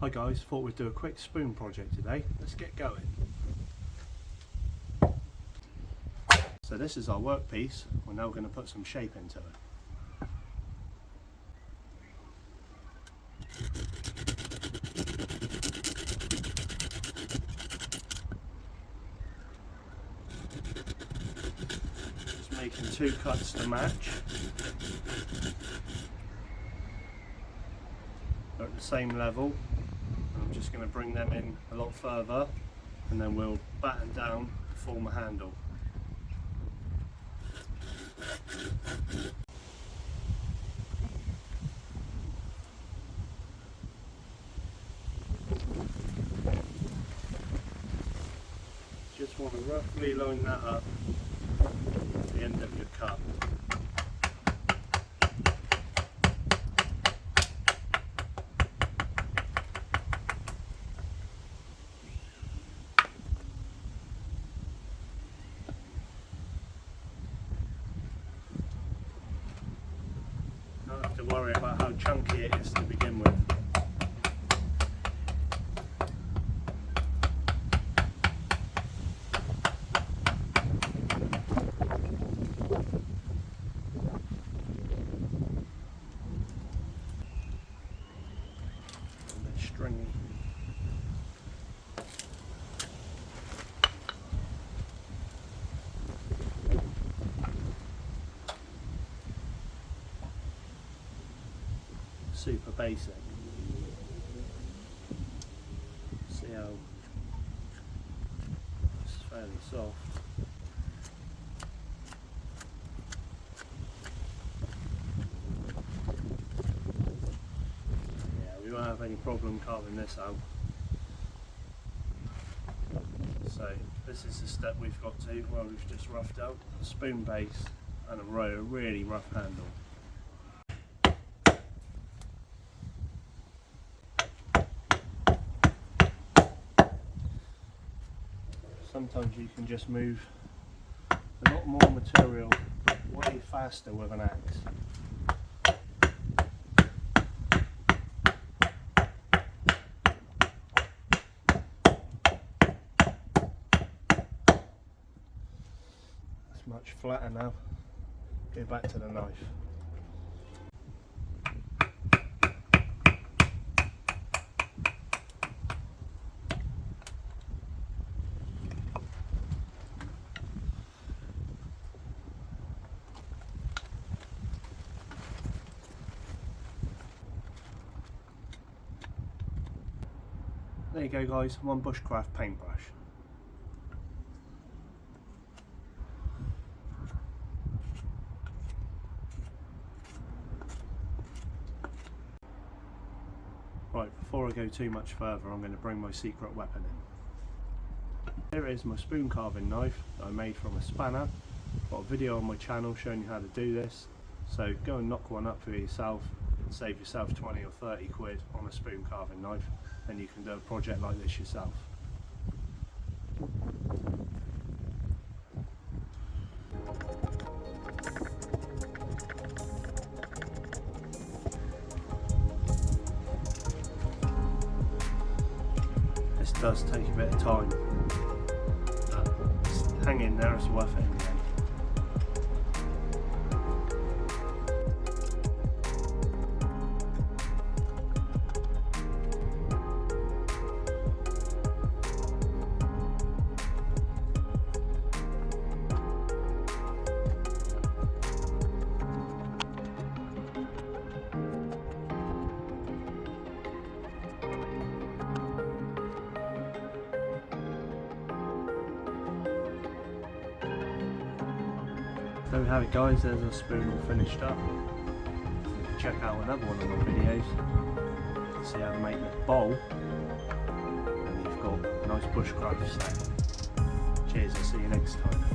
Hi guys, thought we'd do a quick spoon project today. Let's get going. So this is our workpiece. We're now going to put some shape into it. Just making 2 cuts to match. They're at the same level. I'm just going to bring them in a lot further and then we'll batten down to form a handle. Just want to roughly line that up at the end of your cut. Don't have to worry about how chunky it is to begin with. A bit stringy. Super basic. See how it's fairly soft. Yeah, we won't have any problem carving this out. So this is the step we've got to where we've just roughed out a spoon base and a really rough handle. Sometimes you can just move a lot more material way faster with an axe. It's much flatter now. Go back to the knife. There you go guys, one Bushcraft paintbrush. Right, before I go too much further, I'm going to bring my secret weapon in. Here is my spoon carving knife that I made from a spanner. I've got a video on my channel showing you how to do this, so go and knock one up for yourself and save yourself 20 or 30 quid on a spoon carving knife, and you can do a project like this yourself. This does take a bit of time, but hang in there, it's worth it in the end. There we have it guys, there's a spoon all finished up. Check out another one of my videos, see how to make the bowl, and you've got a nice bushcraft set. Cheers, I'll see you next time.